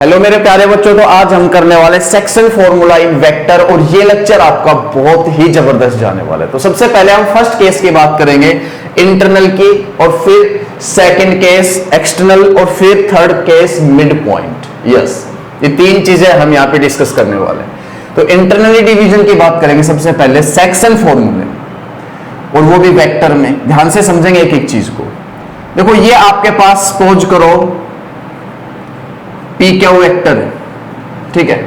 Hello मेरे प्यारे बच्चों, तो आज हम करने वाले सेक्शन फॉर्मूला इन वेक्टर और ये लेक्चर आपका बहुत ही जबरदस्त जाने वाला है। तो सबसे पहले हम फर्स्ट केस की बात करेंगे इंटरनल की, और फिर सेकंड केस एक्सटर्नल, और फिर third case mid point. Yes, ये तीन चीजें हम यहाँ पे डिस्कस करने वाले हैं। तो इंटरनली डिवीजन की बात करेंगे सबसे पहले सेक्शन फॉर्मूले, और वो भी वेक्टर में। ध्यान से समझेंगे एक एक चीज को। देखो, ये आपके पास सपोज करो पी क्यू वेक्टर है, ठीक है,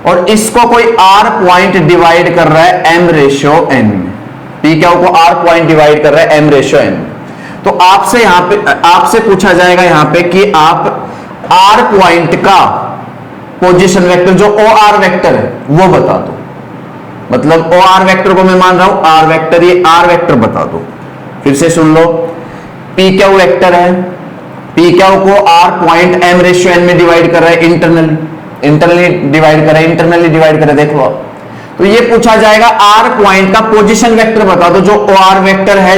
और इसको कोई आर पॉइंट डिवाइड कर रहा है एम रेशियो एन में। पी क्यू को आर पॉइंट डिवाइड कर रहा है एम रेशियो एन में। तो आपसे यहां पे आपसे पूछा जाएगा यहां पे कि आप आर पॉइंट का पोजीशन वेक्टर जो ओ आर वेक्टर है वो बता दो। मतलब ओ आर वेक्टर को मैं मान रहा हूं आर वेक्टर, ये आर वेक्टर बता दो। फिर से सुन लो, पी क्यू वेक्टर है, पी क्यू को R point M ratio N में डिवाइड कर रहा है, इंटरनली डिवाइड कर रहा है, इंटरनली डिवाइड कर रहा है। देखो आप, तो ये पूछा जाएगा आर पॉइंट का पोजीशन वेक्टर बता दो जो ओ आर वेक्टर है,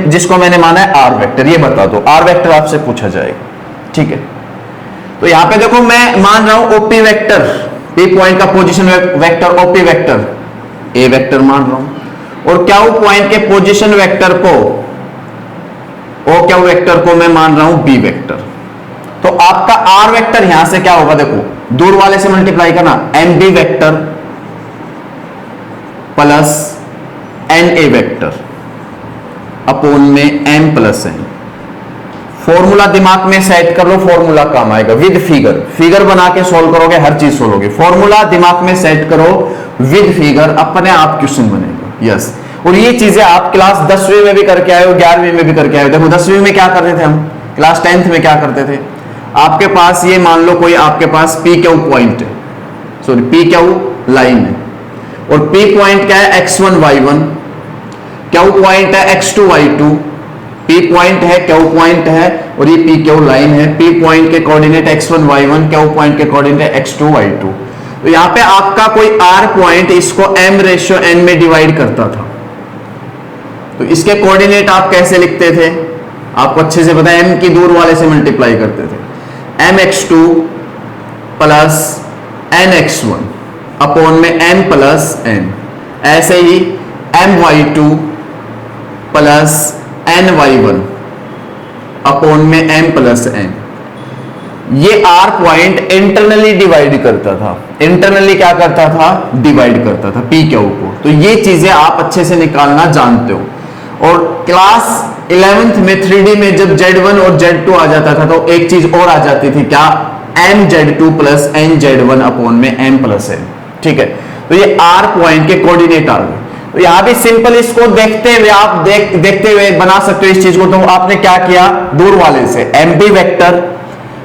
जिसको मैंने माना है आर वेक्टर, ये बता दो। आर वेक्टर आपसे पूछा जाएगा, ठीक है। तो यहां पे देखो, मैं मान रहा हूं ओपी वेक्टर, पी पॉइंट का position vector OP vector A vector मान रहा हूं, और क्यू पॉइंट के पोजीशन वेक्टर को ओ क्यू वेक्टर को मैं मान रहा हूं बी वेक्टर। तो आपका आर वेक्टर यहां से क्या होगा, देखो दूर वाले से मल्टीप्लाई करना, m B vector plus n ए वेक्टर अपोन में एम प्लस एन। फॉर्मूला दिमाग में सेट कर लो, फॉर्मूला काम आएगा विद फिगर। फिगर बना के सोल्व करोगे, हर चीज सोल्व होगी। फॉर्मूला दिमाग में सेट करो विद फिगर, अपने आप क्वेश्चन बनेगा। यस, और ये चीजें आप क्लास 10वीं में भी करके आए हो, 11वीं में भी करके आए हो। देखो 10वीं में क्या करते थे हम, क्लास 10th में क्या करते थे, आपके पास ये मान लो कोई आपके पास पी क्यू पॉइंट है, सॉरी पी क्यू लाइन है, और पी पॉइंट क्या है x1 y1, क्यू पॉइंट है x2 y2, पी पॉइंट है क्यू पॉइंट है, और ये पी क्यू लाइन है। पी पॉइंट के coordinate x1 y1, Q point के कोऑर्डिनेट x2 y2। तो यहां पे आपका कोई आर पॉइंट इसको m रेशियो n में डिवाइड करता था, तो इसके कोऑर्डिनेट आप कैसे लिखते थे, आपको अच्छे से पता है, m की दूर वाले से मल्टीप्लाई करते थे, mx2 प्लस nx1 अपोन में m प्लस n। ऐसे ही my2 प्लस ny1 अपोन में m प्लस n। ये आर पॉइंट इंटरनली डिवाइड करता था, इंटरनली क्या करता था, डिवाइड करता था पी क्यू को। तो ये चीजें आप अच्छे से निकालना जानते हो। और क्लास 11th में 3D में जब Z1 और Z2 आ जाता था, तो एक चीज और आ जाती थी, क्या, mz2 प्लस nz1 अपोन में m प्लस n, ठीक है। तो ये आर पॉइंट के कोऑर्डिनेट आ गए। तो यहां भी सिंपल इसको देखते हुए आप देखते हुए बना सकते हो इस चीज को। तो आपने क्या किया, दूर वाले से mb vector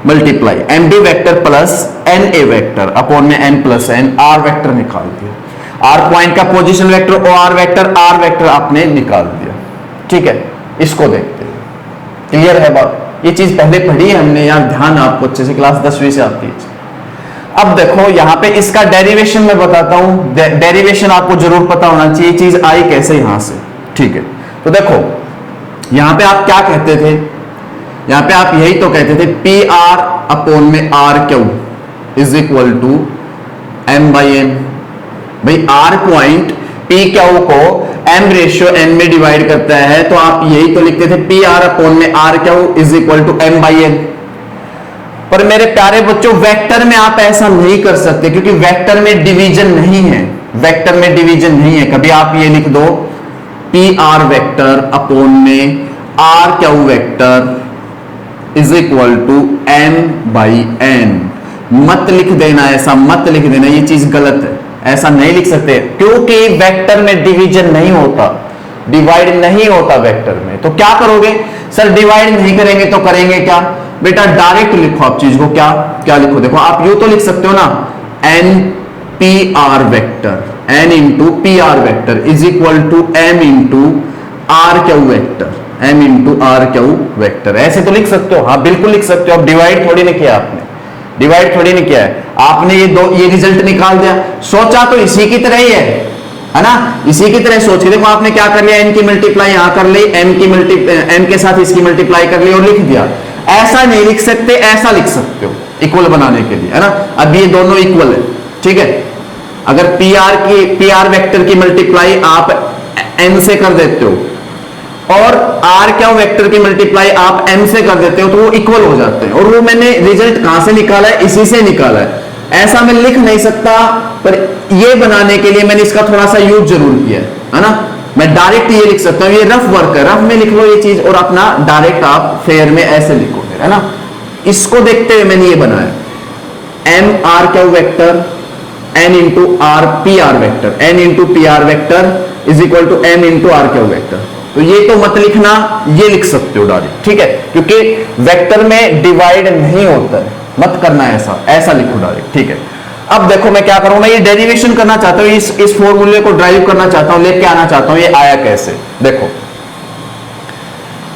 multiply mb vector plus na vector upon में n plus n, r vector निकाल दिया। आर पॉइंट का position vector O R vector, R vector आपने निकाल दिया, ठीक है। इसको देखते हैं, क्लियर है बात। ये चीज पहले पढ़ी है हमने, यार ध्यान आपको अच्छे से, क्लास 10वीं से आती है। अब देखो यहां पे इसका डेरिवेशन मैं बताता हूं, डेरिवेशन आपको जरूर पता होना चाहिए, चीज आई कैसे यहां से, ठीक है। तो देखो यहां पे आप क्या कहते थे, यहां पे आप यही तो कहते थे, पी आर अपोन में R Q is equal to m by n. भाई आर पॉइंट पी क्यू को एम रेशियो एन में डिवाइड करता है, तो आप यही तो लिखते थे, पी आर अपोन में R Q is equal to m by n. पर मेरे प्यारे बच्चों, वेक्टर में आप ऐसा नहीं कर सकते, क्योंकि वेक्टर में डिवीजन नहीं है, वेक्टर में डिवीजन नहीं है। कभी आप ये लिख दो, पी आर वेक्टर अपोन में R Q vector is equal to m by n. मत लिख देना, ऐसा मत लिख देना, ये चीज गलत है, ऐसा नहीं लिख सकते, क्योंकि वेक्टर में डिवीजन नहीं होता, डिवाइड नहीं होता वेक्टर में। तो क्या करोगे सर, डिवाइड नहीं करेंगे तो करेंगे क्या, बेटा डायरेक्ट लिखो आप चीज को। क्या क्या लिखो, देखो आप यूं तो लिख सकते हो ना, n P R vector, n into P R vector is equal to m into R Q vector, m into R Q vector. ऐसे तो लिख सकते हो, हाँ बिल्कुल लिख सकते हो। अब डिवाइड थोड़ी नहीं किया आपने, डिवाइड थोड़ी नहीं किया है आपने, ये रिजल्ट निकाल दिया। सोचा तो इसी की तरह ही है ना, इसी की तरह सोच के देखो आपने क्या कर लिया, एन की मल्टीप्लाई यहां कर ली, एम के साथ इसकी मल्टीप्लाई कर ली और लिख दिया। ऐसा नहीं लिख सकते, ऐसा लिख सकते हो, इक्वल बनाने के लिए, है ना। अब ये दोनों इक्वल है, ठीक है। अगर पी आर वेक्टर की मल्टीप्लाई आप n से कर देते हो और आर क्या वेक्टर की मल्टीप्लाई आप m से कर देते हो तो वो इक्वल हो जाते हैं। और वो मैंने रिजल्ट कहां से निकाला है, इसी से निकाला है। ऐसा मैं लिख नहीं सकता, पर ये बनाने के लिए मैंने इसका थोड़ा सा यूज जरूर किया है ना। मैं डायरेक्ट ये लिख सकता हूं, ये रफ वर्क है, रफ में लिख लो ये चीज और अपना डायरेक्ट आप फेयर में ऐसे लिखो, है ना। इसको देखते हुए मैंने ये बनाया, M R Q vector n into R P R vector, n into P R vector is equal to m into R Q vector. तो ये तो मत लिखना, ये लिख सकते हो डायरेक्ट, ठीक है, क्योंकि वेक्टर में डिवाइड नहीं होता है, मत करना ऐसा, ऐसा लिखो डायरेक्ट, ठीक है। अब देखो मैं क्या करूं, मैं ये डेरिवेशन करना चाहता हूं, इस फॉर्मूले को ड्राइव करना चाहता हूं, लेके आना चाहता हूं, ये आया कैसे देखो।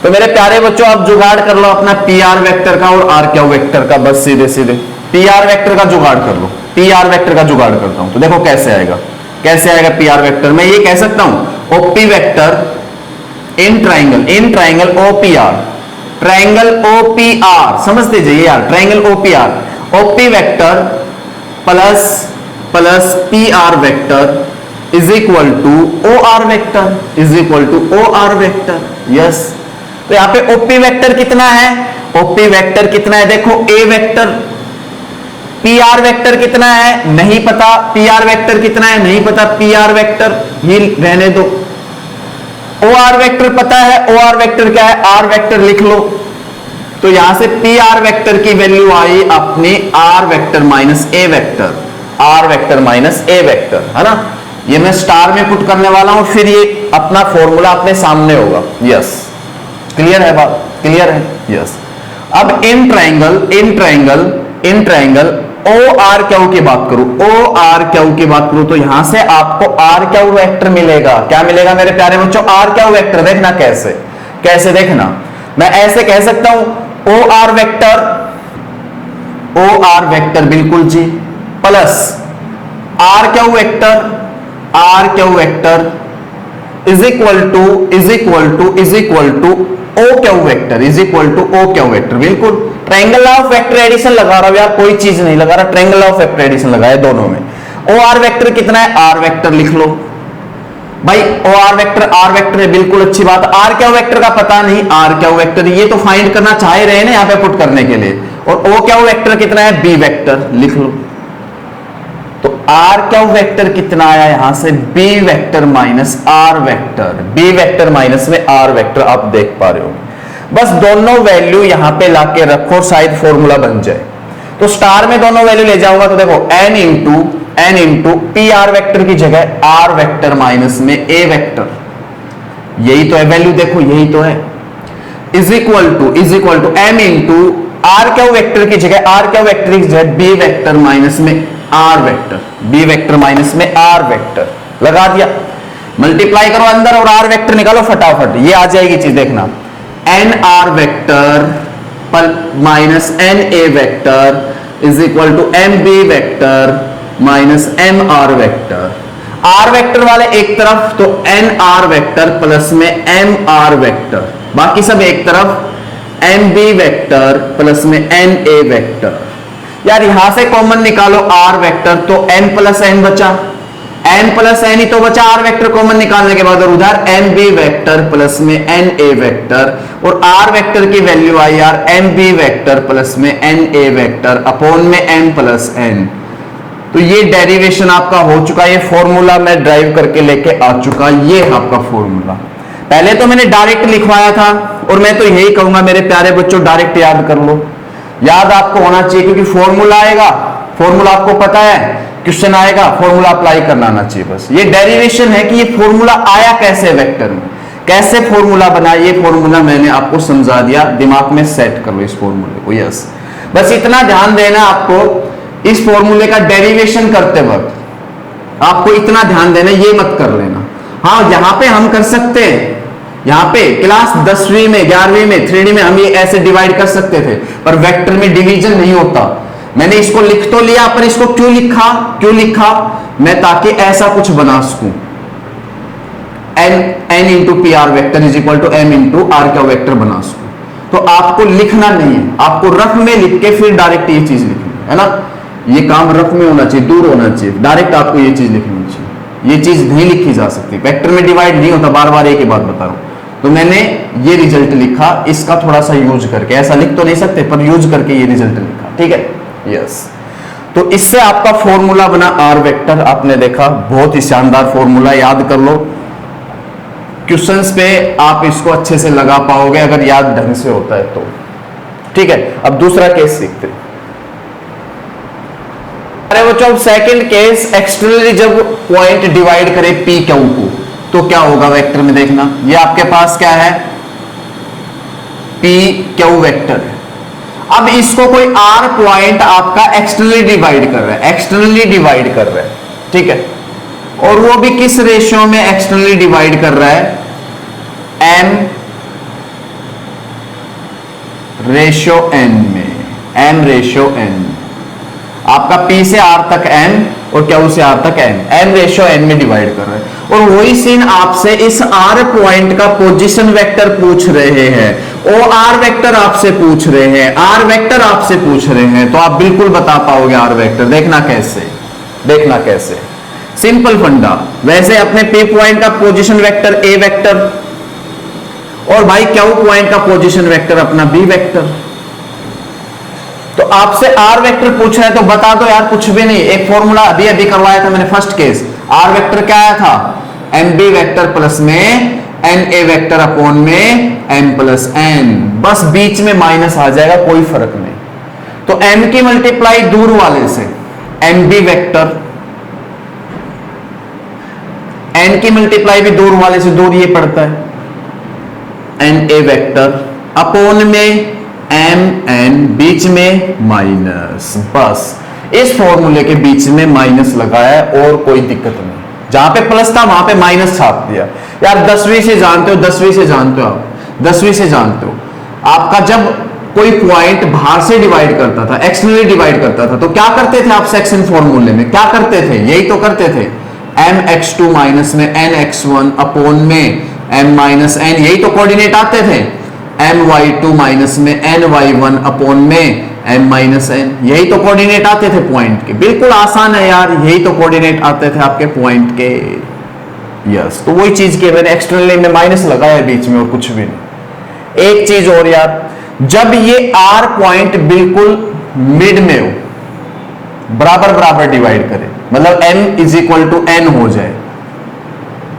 तो मेरे प्यारे बच्चों आप जुगाड़ कर लो अपना पी आर वेक्टर का और आर क्या वेक्टर का, बस सीधे सीधे पी आर वेक्टर का जुगाड़ कर लो। पी आर वेक्टर का जुगाड़ करता हूं तो देखो कैसे आएगा, कैसे आएगा पी आर वेक्टर। मैं ये कह सकता हूं OP vector in triangle OPR, triangle OPR, समझ लीजिए यार, triangle OPR, OP vector plus plus P R vector is equal to O R vector, is equal to O R vector. Yes, तो यहां पे ओपी वेक्टर कितना है, OP vector कितना है देखो, ए वेक्टर। पी आर वेक्टर कितना है नहीं पता, पी आर वेक्टर कितना है नहीं पता, पी आर वेक्टर ही रहने दो। ओ आर वेक्टर पता है, ओ आर वेक्टर क्या है, आर वेक्टर लिख लो। तो यहां से पी आर वेक्टर की वैल्यू आई अपनी R vector minus A vector, R vector minus A vector, है ना। ये मैं स्टार में पुट करने वाला हूं, फिर ये अपना फॉर्मूला अपने सामने होगा। यस, क्लियर है बात, क्लियर है। यस, अब in triangle O R Q की बात करूं, ओ आर क्यू की बात करूं तो यहां से आपको आर क्यू वेक्टर मिलेगा। क्या मिलेगा मेरे प्यारे बच्चों, आर क्यू वेक्टर। देखना कैसे, कैसे देखना, मैं ऐसे कह सकता हूं ओ आर वेक्टर बिल्कुल जी, plus R Q vector is equal to O Q vector, is equal to O Q vector. बिल्कुल ट्रायंगल ऑफ वेक्टर एडिशन लगा रहा हूं यार, कोई चीज नहीं लगा रहा, ट्रायंगल ऑफ वेक्टर एडिशन लगाया दोनों में। ओ आर वेक्टर कितना है, आर वेक्टर लिख लो भाई, ओ आर वेक्टर है, बिल्कुल अच्छी बात। आर क्या वेक्टर का पता नहीं, आर क्या वेक्टर ये तो फाइंड करना चाह रहे हैं ना यहां पे पुट करने के लिए। और ओ क्या वेक्टर कितना है, बी वेक्टर लिख लो। तो आर क्या वेक्टर कितना आया यहां से, B vector minus R vector, B vector minus में आर वेक्टर, आप देख पा रहे हो। बस दोनों वैल्यू यहां पे लाके रखो, शायद फॉर्मूला बन जाए। तो स्टार में दोनों वैल्यू ले जाऊंगा तो देखो n into P R vector की जगह आर वेक्टर माइनस में ए वेक्टर, यही तो है वैल्यू, देखो यही तो है, is equal to m into R Q vector की जगह, आर क्या वेक्टर की जगह बी वेक्टर माइनस में R vector, B vector minus में आर वेक्टर लगा दिया। मल्टीप्लाई करो अंदर और आर वेक्टर निकालो फटाफट, ये आ जाएगी चीज देखना। N R vector minus N A vector is equal to M B vector minus M R vector. R vector वाले एक तरफ तो एन आर वेक्टर प्लस में एम आर वेक्टर, बाकी सब एक तरफ एम बी वेक्टर प्लस में एन ए वेक्टर। यार यहां से कॉमन निकालो आर वेक्टर तो एन प्लस एन बचा, एन प्लस एन ही तो बचा आर वेक्टर कॉमन निकालने के बाद, और उधर एन बी वेक्टर प्लस में एन ए वेक्टर, और आर वेक्टर की वैल्यू आई यार एम बी वेक्टर प्लस में एन ए वेक्टर अपॉन में एन प्लस एन। तो ये डेरिवेशन आपका हो चुका, ये फॉर्मूला मैं ड्राइव करके लेके आ चुका, ये आपका फॉर्मूला। पहले तो मैंने डायरेक्ट लिखवाया था, और मैं तो यही कहूंगा मेरे प्यारे बच्चों डायरेक्ट याद कर लो, याद आपको होना चाहिए, क्योंकि फॉर्मूला आएगा, फॉर्मूला आपको पता है, क्वेश्चन आएगा, फॉर्मूला अप्लाई करना आना चाहिए। बस ये डेरिवेशन है कि ये फॉर्मूला आया कैसे वेक्टर में, कैसे फॉर्मूला बना, ये फॉर्मूला मैंने आपको समझा दिया, दिमाग में सेट कर लो इस फॉर्मूले को। यस, बस इतना ध्यान देना आपको, इस फॉर्मूले का डेरिवेशन करते वक्त आपको इतना ध्यान देना, ये मत कर लेना। हाँ यहां पे हम कर सकते हैं, यहां पे क्लास 10वीं में 11वीं में 3D में हम ये ऐसे डिवाइड कर सकते थे, पर वेक्टर में डिवीजन नहीं होता। मैंने इसको लिख तो लिया, पर इसको क्यों लिखा मैं, ताकि ऐसा कुछ बना सकूं, n into P R vector is equal to m into R Q vector बना सकूं। तो आपको लिखना नहीं है, आपको रफ में लिख के फिर डायरेक्ट ये चीज लिखनी है ना। ये काम रफ में होना चाहिए, दूर होना चाहिए, डायरेक्ट आपको ये चीज लिखनी चाहिए। ये चीज नहीं लिखी जा सकती, वेक्टर में डिवाइड नहीं होता, बार बार एक ही बात बता रहा हूं। तो मैंने ये रिजल्ट लिखा, इसका थोड़ा सा यूज करके, ऐसा लिख तो नहीं सकते पर यूज करके ये रिजल्ट लिखा, ठीक है। यस, तो इससे आपका फॉर्मूला बना आर वेक्टर। आपने देखा, बहुत ही शानदार फॉर्मूला, याद कर लो। क्वेश्चंस पे आप इसको अच्छे से लगा पाओगे अगर याद ढंग से होता है तो, ठीक है। अब दूसरा केस सीखते हैं। अरे बच्चों, सेकंड केस, एक्सटर्नली जब पॉइंट डिवाइड करे पी क्यू को तो क्या होगा वेक्टर में, देखना। ये आपके पास क्या है, पी क्यू वेक्टर है। अब इसको कोई आर पॉइंट आपका एक्सटर्नली डिवाइड कर रहा है, एक्सटर्नली डिवाइड कर रहा है, ठीक है। और वो भी किस रेशियो में एक्सटर्नली डिवाइड कर रहा है, एम रेशियो एन में, एम रेशियो एन। आपका P से R तक M और Q से R तक M, M रेशियो N में डिवाइड कर रहे हैं। और वही सीन आपसे इस R पॉइंट का पोजीशन वेक्टर पूछ रहे हैं, और R वेक्टर आपसे पूछ रहे हैं, R वेक्टर आपसे पूछ रहे हैं, तो आप बिल्कुल बता पाओगे R वेक्टर। देखना कैसे, देखना कैसे, सिंपल फंडा। वैसे अपने P पॉइंट का पोजीशन वेक्टर A वेक्टर, और भाई Q पॉइंट का पोजीशन वेक्टर अपना B वेक्टर। तो आपसे आर वेक्टर पूछ रहे हैं तो बता दो यार, कुछ भी नहीं। एक फॉर्मूला अभी अभी करवाया था मैंने फर्स्ट केस, आर वेक्टर क्या आया था, एम बी वेक्टर प्लस में एन ए वेक्टर अपॉन में एम प्लस एन, बस बीच में माइनस आ जाएगा, कोई फर्क नहीं। तो एम की मल्टीप्लाई दूर वाले से एम बी वेक्टर, एन की मल्टीप्लाई भी दूर वाले से दूर ये पड़ता है एन ए वेक्टर अपॉन में एम एन, बीच में माइनस, बस इस फॉर्मूले के बीच में माइनस लगाया और कोई दिक्कत नहीं। जहां पे प्लस था वहां पे माइनस छाप दिया। यार 10वीं से जानते हो, 10वीं से जानते हो आप, 10वीं से जानते हो। आपका जब कोई पॉइंट बाहर से डिवाइड करता था, एक्सटर्नली डिवाइड करता था, तो क्या करते थे आप सेक्शन फॉर्मूले में, क्या करते थे, यही तो करते थे, एम एक्स टू माइनस में एन एक्स वन अपॉन में एम माइनस एन, यही तो कोऑर्डिनेट आते थे। एम वाई टू माइनस में एन वाई वन अपॉन में एम माइनस एन, यही तो कोऑर्डिनेट आते थे पॉइंट के। बिल्कुल आसान है यार, यही तो कोऑर्डिनेट आते थे आपके पॉइंट के। यस, तो वही चीज की मैंने एक्सटर्नली में माइनस लगाया बीच में, और कुछ भी नहीं। एक चीज और यार, जब ये आर पॉइंट बिल्कुल मिड में हो, बराबर बराबर डिवाइड करे, मतलब m is equal to n हो जाए,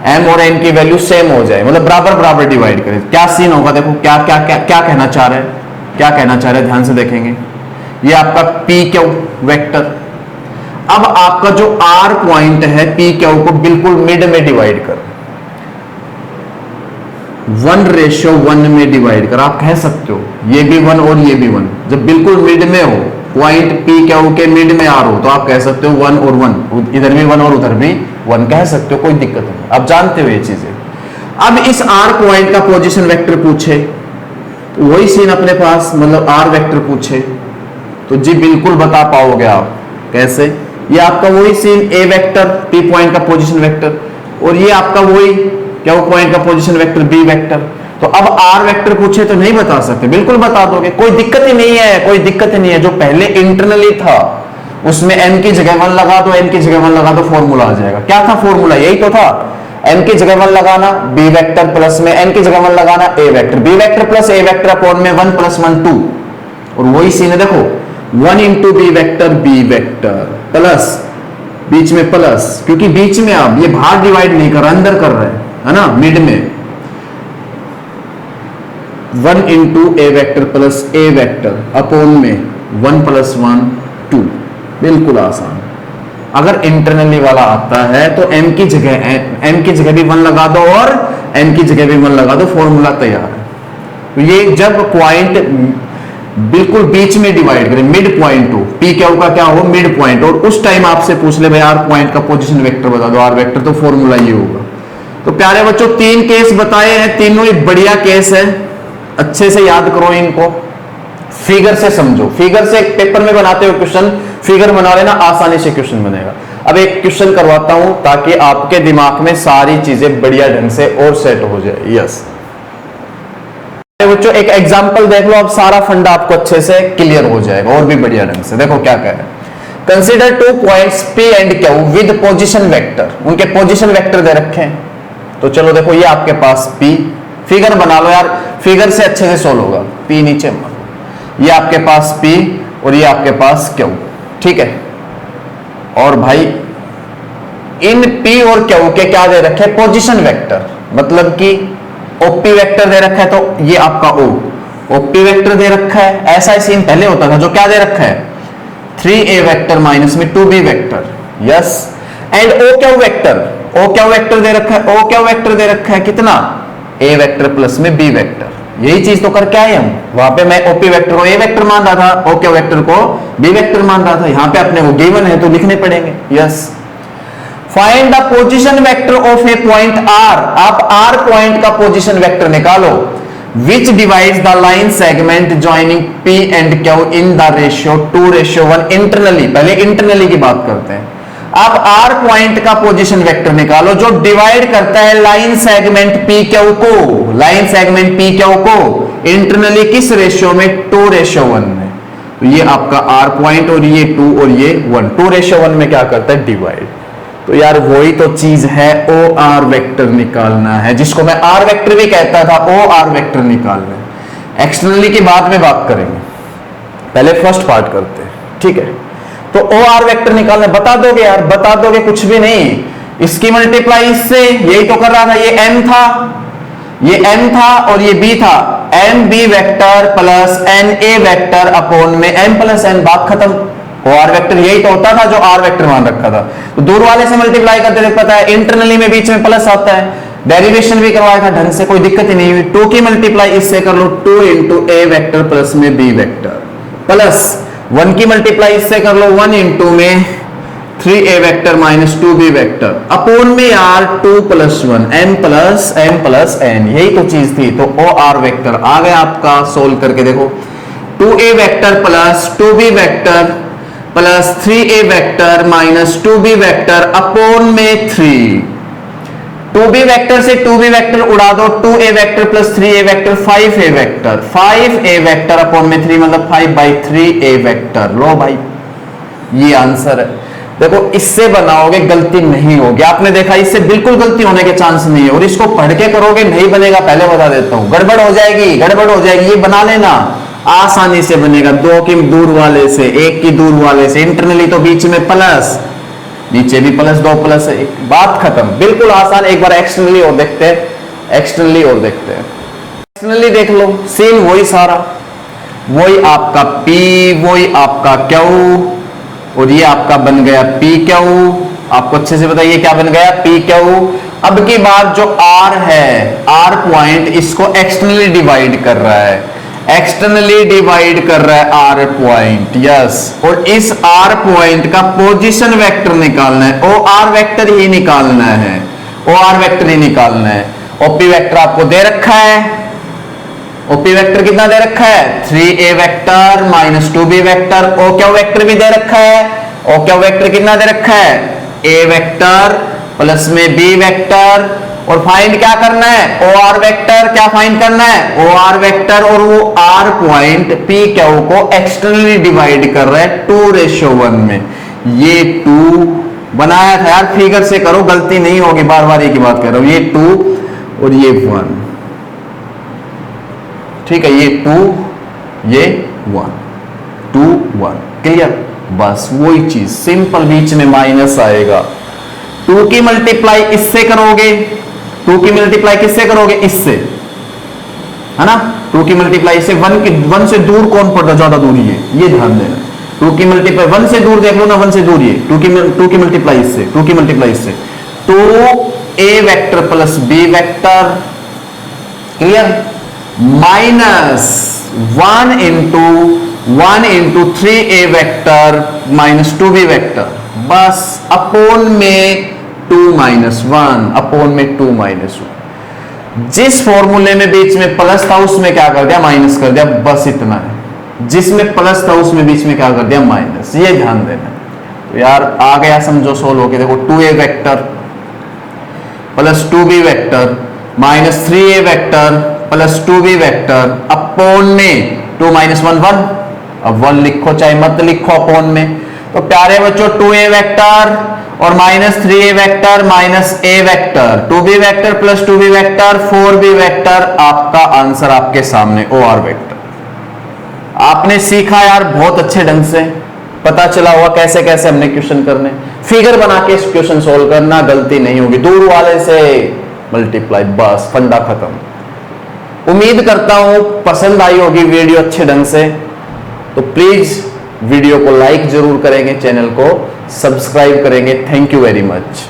m और n की वैल्यू सेम हो जाए, मतलब बराबर बराबर डिवाइड करे, क्या सीन होगा देखो। क्या क्या क्या क्या कहना चाह रहे हैं, क्या कहना चाह रहे हैं, ध्यान से देखेंगे। ये आपका p क्यू वेक्टर, अब आपका जो r पॉइंट है p क्यू को बिल्कुल मिड में डिवाइड कर, 1:1 में डिवाइड कर। आप कह सकते हो ये भी 1 और ये भी 1, जब बिल्कुल मिड में हो, पॉइंट P क्यू के मिड में R हो, तो आप कह सकते हो 1 और 1, इधर भी 1 और उधर भी 1 कह सकते हो, कोई दिक्कत नहीं। आप जानते हो ये चीजें। अब इस R पॉइंट का पोजीशन वेक्टर पूछे तो वही सीन अपने पास, मतलब R वेक्टर पूछे तो जी बिल्कुल बता पाओगे आप। कैसे, ये आपका वही scene A vector P point का पोजीशन वेक्टर, और ये आपका वही Q पॉइंट का पोजीशन वेक्टर B वेक्टर। तो अब R वेक्टर पूछे तो नहीं बता सकते, बिल्कुल बता दोगे, कोई दिक्कत ही नहीं है, कोई दिक्कत ही नहीं है। जो पहले इंटरनली था उसमें m की जगह 1 लगा दो, n की जगह 1 लगा दो, फॉर्मूला आ जाएगा। क्या था फॉर्मूला, यही तो था, m की जगह 1 लगाना, b वेक्टर प्लस में n की जगह 1 लगाना, a vector, b vector plus a vector upon में 1 + 1 2, और वही सीन है देखो, 1 × b vector b vector plus, बीच में प्लस, क्योंकि बीच में आप ये बाहर डिवाइड नहीं कर रहा, अंदर कर रहे हैं, है ना, मिड में, 1 × a vector plus a vector upon में 1 + 1 2, बिल्कुल आसान। अगर इंटरनली वाला आता है तो m की जगह भी 1 लगा दो और n की जगह भी 1 लगा दो, फॉर्मूला तैयार है। तो ये जब पॉइंट बिल्कुल बीच में डिवाइड करें, मिड पॉइंट हो, p क्यू का क्या हो, मिड पॉइंट, और उस टाइम आपसे पूछ ले भाई r पॉइंट का पोजीशन वेक्टर बता दो, r वेक्टर, तो फॉर्मूला ये होगा। तो प्यारे बच्चों 3 केस बताए हैं, तीनों ही बढ़िया केस है, अच्छे से याद करो इनको, फिगर से समझो। फिगर से पेपर में बनाते हो क्वेश्चन, फिगर बना लेना, आसानी से क्वेश्चन बनेगा। अब एक क्वेश्चन करवाता हूं ताकि आपके दिमाग में सारी चीजें बढ़िया ढंग से और सेट हो जाए। यस बच्चों एक एग्जांपल देख लो, अब सारा फंडा आपको अच्छे से क्लियर हो जाएगा और भी बढ़िया ढंग से। देखो क्या कह रहे हैं, consider 2 points P and Q with position vector. उनके पोजीशन वेक्टर दे रखे हैं। तो चलो देखो ये आपके पास P, फिगर बना लो यार, फिगर से अच्छे से सोल्व होगा। P नीचे मारो, ये आपके पास P और ये आपके पास Q, ठीक है। और भाई इन P और Q के क्या दे रखे हैं, पोजीशन वेक्टर, मतलब कि OP वेक्टर दे रखा है, तो ये आपका O OP वेक्टर दे रखा है। ऐसा ही सीन पहले होता था, जो क्या दे रखा है 3A वेक्टर माइनस में 2B vector, yes. And OQ vector, OQ vector दे रखा है, OQ वेक्टर दे रखा है कितना, A वेक्टर प्लस में B वेक्टर। यही चीज तो करके आए हम। वहां पे मैं OP वेक्टर को A वेक्टर मान रहा था, OQ वेक्टर को B वेक्टर मान रहा था। यहां पे अपने को गिवन है तो लिखने पड़ेंगे, yes. Find the position vector of A point R। आप R पॉइंट का पोजीशन वेक्टर निकालो, विच divides the line segment joining P and Q in the ratio 2:1 internally. पहले इंटरनली की बात करते हैं। आप R पॉइंट का पोजीशन वेक्टर निकालो जो डिवाइड करता है लाइन सेगमेंट PQ को, लाइन सेगमेंट PQ को इंटरनली किस रेशियो में, 2:1 में। तो ये आपका R पॉइंट और ये 2 और ये 1, 2:1 में क्या करता है, डिवाइड। तो यार वही तो चीज है, OR वेक्टर निकालना है, जिसको मैं R वेक्टर भी कहता था, OR वेक्टर निकालना है। एक्सटर्नली की बाद में बात करेंगे, पहले फर्स्ट पार्ट करते हैं, ठीक है। तो OR वेक्टर निकालना, बता दोगे यार, बता दोगे, कुछ भी नहीं। इसकी मल्टीप्लाई इससे, यही तो कर रहा था। ये M था, ये M था और ये B था, MB vector plus NA vector upon में M प्लस N, बात खत्म। OR वेक्टर यही तो होता था जो R वेक्टर मान रखा था। तो दूर वाले से मल्टीप्लाई करते थे, पता है इंटरनली में बीच में प्लस आता है। डेरिवेशन भी करवाया था ढंग से, कोई दिक्कत ही नहीं हुई। 2 की मल्टीप्लाई इससे कर लो, 2 इंटू A वेक्टर प्लस में B वेक्टर, प्लस 1 की मल्टीप्लाई इससे कर लो, 1 इंटू में 3A vector minus 2B vector upon में यार 2 प्लस 1 M प्लस N, यही तो चीज थी। तो OR वेक्टर आ गया आपका, सोल्व करके देखो, 2A vector plus 2B vector plus 3A vector minus 2B vector upon में 3। 2B वेक्टर से 2B वेक्टर उड़ा दो, 2A vector plus 3A vector 5A vector, 5A vector upon में 3 मतलब 5/3A वेक्टर। लो भाई ये आंसर है। देखो इससे बनाओगे गलती नहीं होगी, आपने देखा इससे बिल्कुल गलती होने के चांस नहीं है। और इसको पढ़ के करोगे नहीं बनेगा, पहले बता देता हूं, गड़बड़ हो जाएगी, गड़बड़ हो जाएगी। ये बना लेना, आसानी से बनेगा। 2 की दूर वाले से, 1 की दूर वाले से, इंटरनली तो बीच में प्लस, नीचे भी प्लस, 2 प्लस 1, बात खत्म, बिल्कुल आसान। एक बार एक्सटर्नली और देखते हैं, एक्सटर्नली और देखते हैं। एक्सटर्नली देख लो, सेम वही सारा, वही आपका P, वही आपका Q और ये आपका बन गया PQ। आपको अच्छे से बताइए क्या बन गया, PQ। अब की बार जो R है, R पॉइंट इसको एक्सटर्नली डिवाइड कर रहा है, एक्सटर्नली डिवाइड कर रहा है R पॉइंट, यस। और इस R पॉइंट का पोजीशन वेक्टर निकालना है, OR वेक्टर ही निकालना है, OR वेक्टर ही निकालना है। OP वेक्टर आपको दे रखा है, OP वेक्टर कितना दे रखा है, 3A vector minus 2B vector. OQ vector भी दे रखा है, OQ वेक्टर कितना दे रखा है, A वेक्टर प्लस में B वेक्टर। और फाइंड क्या करना है, OR वेक्टर। क्या फाइंड करना है, OR वेक्टर। और वो R पॉइंट PQ को एक्सटर्नली डिवाइड कर रहा है 2:1 में। ये 2 बनाया था यार, फिगर से करो, गलती नहीं होगी, बार बार एक ही बात कर रहा हूं। ये 2 और ये 1, ठीक है, ये 2 ये 1, 2 1, क्लियर। बस वही चीज सिंपल, बीच में माइनस आएगा। 2 की मल्टीप्लाई इससे करोगे, 2 की मल्टीप्लाई किससे करोगे, इससे, है ना। 2 की मल्टीप्लाई से 1 से दूर कौन पड़ता, ज्यादा दूरी है, ये ध्यान देना। 2 की मल्टीप्लाई 1 से दूर देख लो ना, 1 से दूर ये 2 की मल्टीप्लाई इससे, 2 की मल्टीप्लाई इससे, तो A vector plus B vector, clear, minus 1 into 3A vector minus 2B vector, बस अपॉन में 2 माइनस 1, अपॉन में 2 माइनस 1। जिस फॉर्मूले में बीच में प्लस था उसमें क्या कर दिया, माइनस कर दिया, बस इतना है। जिसमें प्लस था उसमें बीच में क्या कर दिया, माइनस, ये ध्यान देना। तो यार आ गया, समझो, सोल्व होके देखो, 2A vector plus 2B vector minus 3A vector plus 2b vector upon में 2 माइनस 1 1, अब 1 लिखो चाहे मत लिखो अपोन में। तो प्यारे बच्चों 2a वेक्टर और minus 3a vector minus a vector, 2b vector plus 2b vector 4b vector, आपका आंसर आपके सामने OR वेक्टर। आपने सीखा यार बहुत अच्छे ढंग से, पता चला हुआ कैसे कैसे हमने क्वेश्चन करने, फिगर बना के इस क्वेश्चन सोल्व करना, गलती नहीं होगी, दूर वाले से मल्टीप्लाई, बस फंडा खत्म। उम्मीद करता हूं पसंद आई होगी वीडियो अच्छे ढंग से, तो प्लीज वीडियो को लाइक जरूर करेंगे, चैनल को सब्सक्राइब करेंगे। Thank you very much.